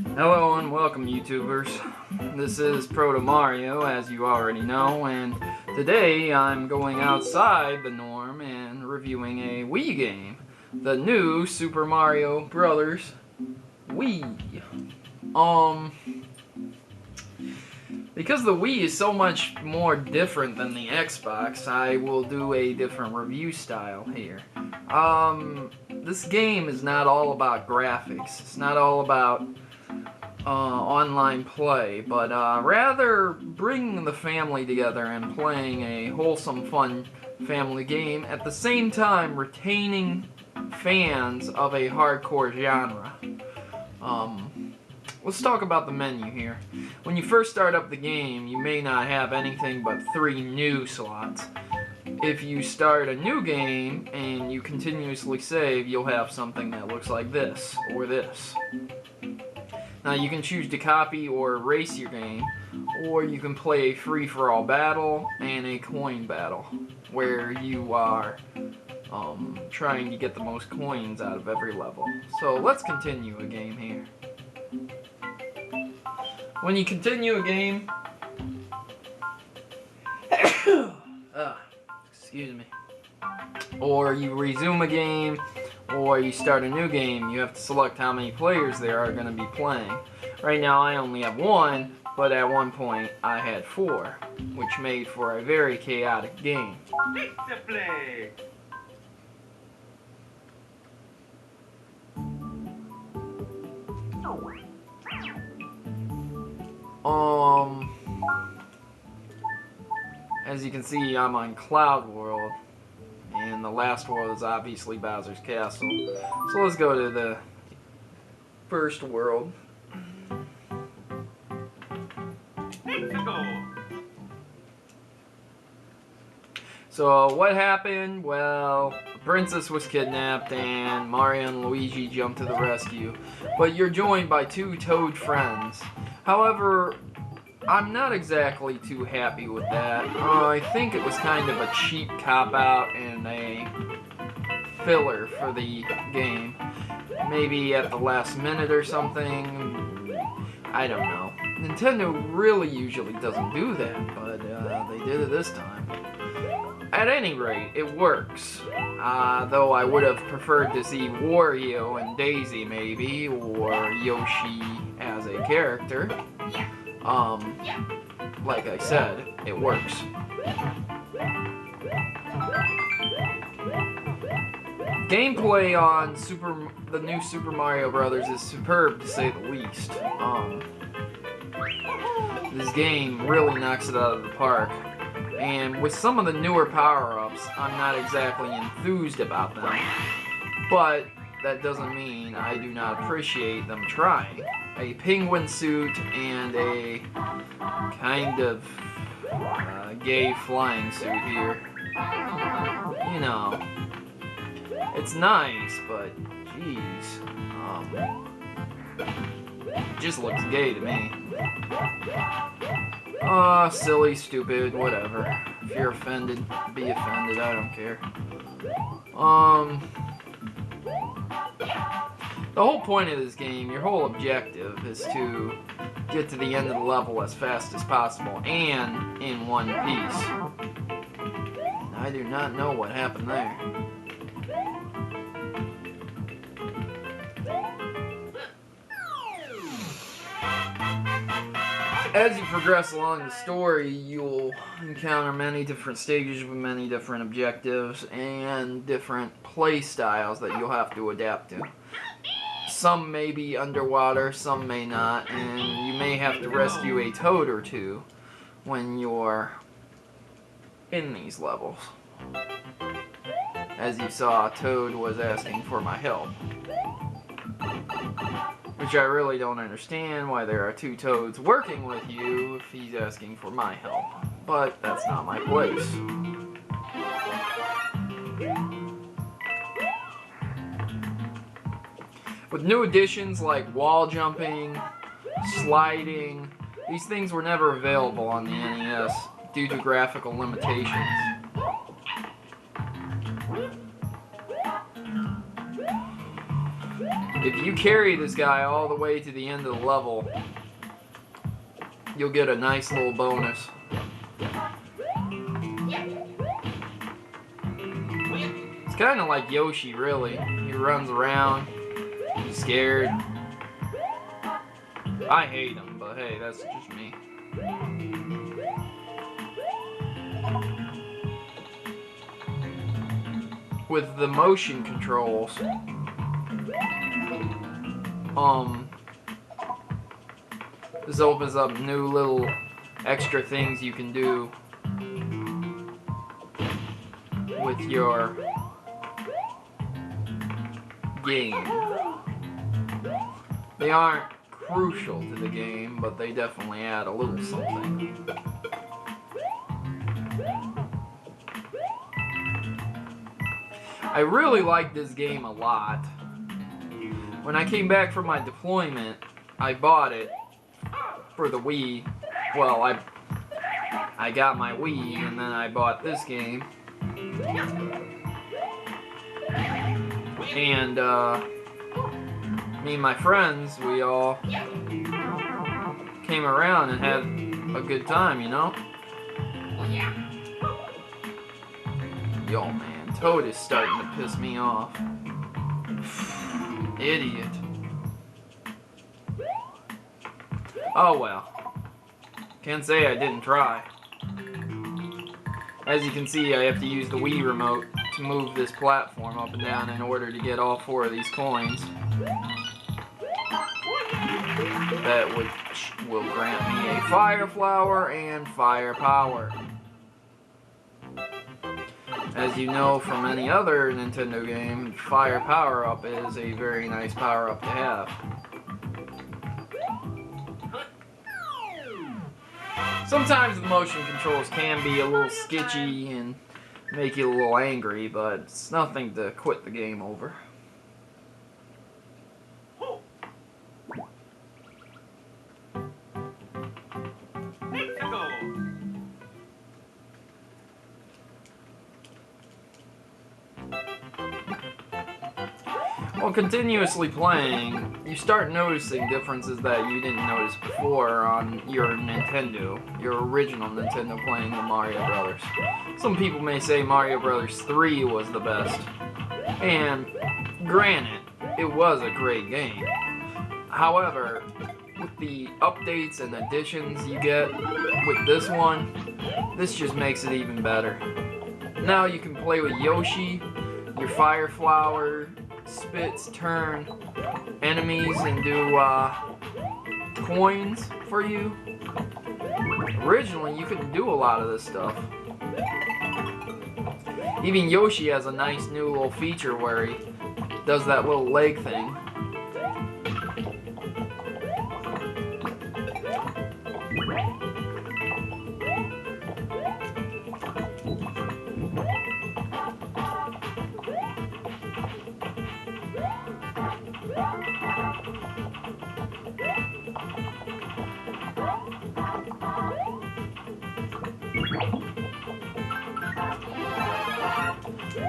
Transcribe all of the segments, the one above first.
Hello and welcome, YouTubers. This is Protomario, as you already know, and today I'm going outside the norm and reviewing a Wii game, the new Super Mario Bros. Wii. Because the Wii is so much more different than the Xbox, I will do a different review style here. This game is not all about graphics. It's not all about online play, but rather bringing the family together and playing a wholesome, fun family game, at the same time retaining fans of a hardcore genre. Let's talk about the menu here. When you first start up the game, you may not have anything but 3 new slots. If you start a new game and you continuously save, you'll have something that looks like this, or this. Now you can choose to copy or erase your game, or you can play a free-for-all battle and a coin battle, where you are trying to get the most coins out of every level. So let's continue a game here. When you continue a game, excuse me, or you resume a game, or you start a new game, you have to select how many players there are going to be playing. Right now I only have 1, but at one point I had 4, which made for a very chaotic game. Pizza play. As you can see, I'm on Cloud World, and the last world is obviously Bowser's Castle. So let's go to the first world. So what happened? Well, the princess was kidnapped and Mario and Luigi jumped to the rescue. But you're joined by 2 Toad friends. However, I'm not exactly too happy with that. I think it was kind of a cheap cop-out and a filler for the game. Maybe at the last minute or something. I don't know. Nintendo really usually doesn't do that, but they did it this time. At any rate, it works. Though I would have preferred to see Wario and Daisy maybe, or Yoshi as a character. Like I said, it works. Gameplay on the new Super Mario Bros. Is superb, to say the least. This game really knocks it out of the park. And with some of the newer power-ups, I'm not exactly enthused about them. But that doesn't mean I do not appreciate them trying. A penguin suit and a kind of gay flying suit here. You know, it's nice, but geez, it just looks gay to me. Silly, stupid, whatever. If you're offended, be offended, I don't care. The whole point of this game, your whole objective, is to get to the end of the level as fast as possible, and in one piece. I do not know what happened there. As you progress along the story, you'll encounter many different stages with many different objectives and different play styles that you'll have to adapt to. Some may be underwater, some may not, and you may have to rescue a toad or 2 when you're in these levels. As you saw, Toad was asking for my help. Which I really don't understand why there are 2 Toads working with you if he's asking for my help. But that's not my place. With new additions like wall jumping, sliding, these things were never available on the NES due to graphical limitations. If you carry this guy all the way to the end of the level, you'll get a nice little bonus. It's kind of like Yoshi, really. He runs around, he's scared. I hate him, but hey, that's just me. With the motion controls, this opens up new little extra things you can do with your game. They aren't crucial to the game, but they definitely add a little something. I really like this game a lot. When I came back from my deployment, I bought it for the Wii. Well, I got my Wii and then I bought this game. And me and my friends, we all came around and had a good time, you know? Yo, man, Toad is starting to piss me off. Idiot. Oh well. Can't say I didn't try. As you can see, I have to use the Wii remote to move this platform up and down in order to get all 4 of these coins. That which will grant me a fire flower and fire power. As you know from any other Nintendo game, fire power-up is a very nice power-up to have. Sometimes the motion controls can be a little sketchy and make you a little angry, but it's nothing to quit the game over. While continuously playing, you start noticing differences that you didn't notice before on your Nintendo, your original Nintendo playing the Mario Brothers. Some people may say Mario Brothers 3 was the best, and granted, it was a great game. However, with the updates and additions you get with this one, this just makes it even better. Now you can play with Yoshi, your fire flower, spits turn enemies into coins for you. Originally, you couldn't do a lot of this stuff. Even Yoshi has a nice new little feature where he does that little leg thing.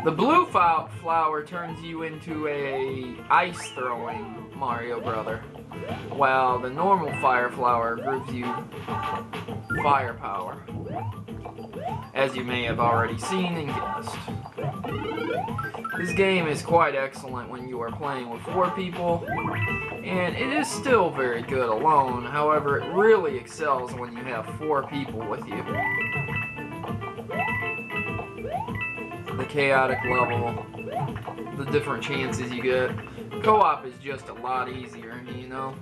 The blue flower turns you into a ice-throwing Mario Brother, while the normal fire flower gives you fire power, as you may have already seen and guessed. This game is quite excellent when you are playing with 4 people, and it is still very good alone. However, it really excels when you have 4 people with you. The chaotic level, the different chances you get. Co-op is just a lot easier, you know?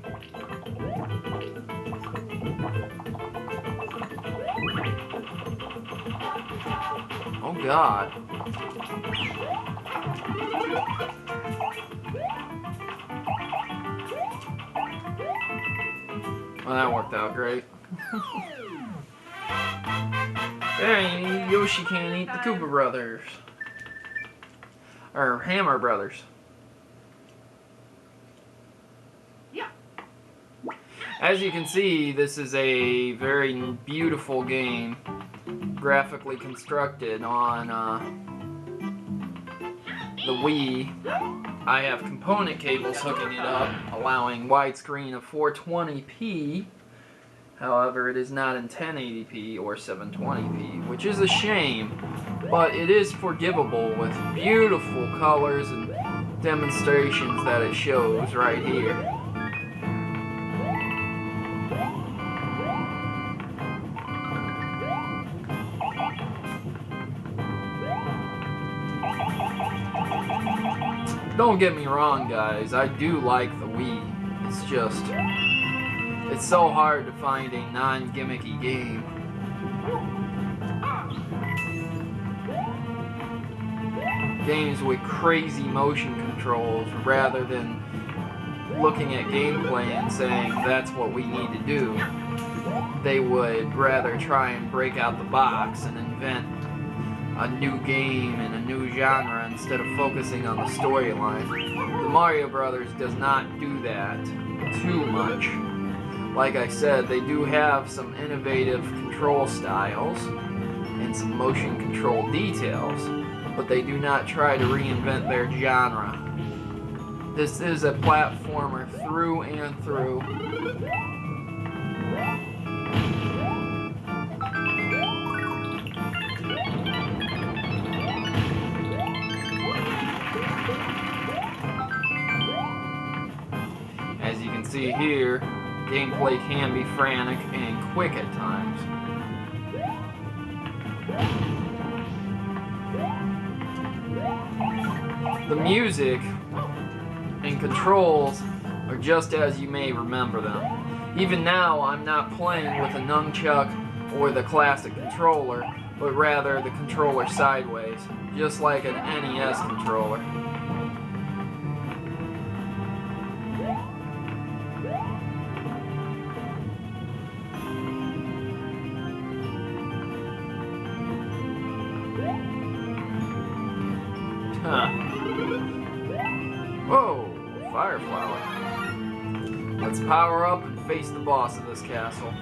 Oh God. Well, that worked out great. Hey, Yoshi can't eat the Koopa Brothers. Or Hammer Brothers. Yeah. As you can see, this is a very beautiful game, graphically constructed on the Wii, I have component cables hooking it up, allowing widescreen of 420p. However, it is not in 1080p or 720p, which is a shame, but it is forgivable with beautiful colors and demonstrations that it shows right here. Don't get me wrong, guys, I do like the Wii. It's just, it's so hard to find a non-gimmicky game. Games with crazy motion controls rather than looking at gameplay and saying that's what we need to do. They would rather try and break out the box and invent a new game and a new genre instead of focusing on the storyline. The Mario Brothers does not do that too much. Like I said, they do have some innovative control styles and some motion control details, but they do not try to reinvent their genre. This is a platformer through and through. As you can see here, gameplay can be frantic and quick at times. The music and controls are just as you may remember them. Even now, I'm not playing with a nunchuck or the classic controller, but rather the controller sideways, just like an NES controller. Whoa, fire flower. Let's power up and face the boss of this castle.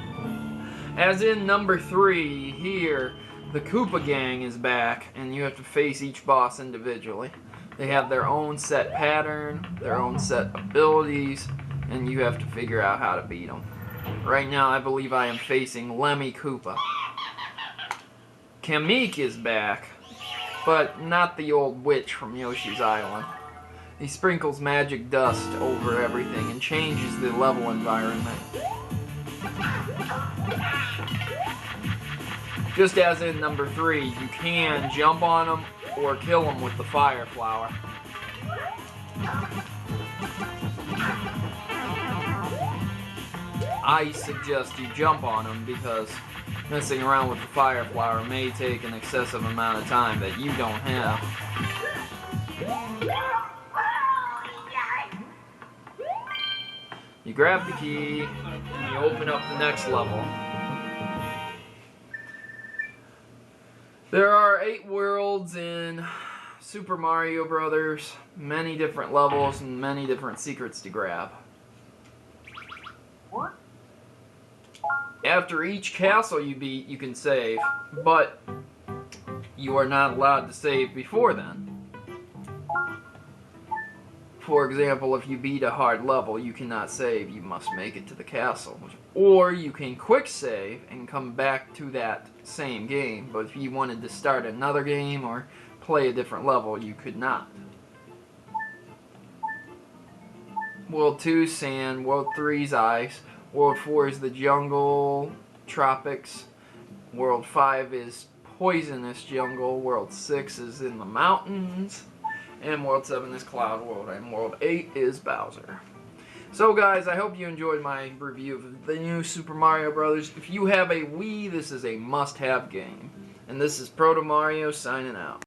As in number 3, here, the Koopa gang is back, and you have to face each boss individually. They have their own set pattern, their own set abilities, and you have to figure out how to beat them. Right now, I believe I am facing Lemmy Koopa. Kamek is back, but not the old witch from Yoshi's Island. He sprinkles magic dust over everything and changes the level environment. Just as in number 3, you can jump on him or kill him with the fire flower. I suggest you jump on him because messing around with the fire flower may take an excessive amount of time that you don't have. You grab the key and you open up the next level. There are 8 worlds in Super Mario Brothers, many different levels and many different secrets to grab. After each castle you beat, you can save, but you are not allowed to save before then. For example, if you beat a hard level, you cannot save, you must make it to the castle. Or you can quick save and come back to that same game, but if you wanted to start another game or play a different level, you could not. World 2 is sand, World 3 is ice, World 4 is the jungle, tropics, World 5 is poisonous jungle, World 6 is in the mountains, and World 7 is Cloud World, and World 8 is Bowser. So guys, I hope you enjoyed my review of the new Super Mario Brothers. If you have a Wii, this is a must-have game. And this is Protomario signing out.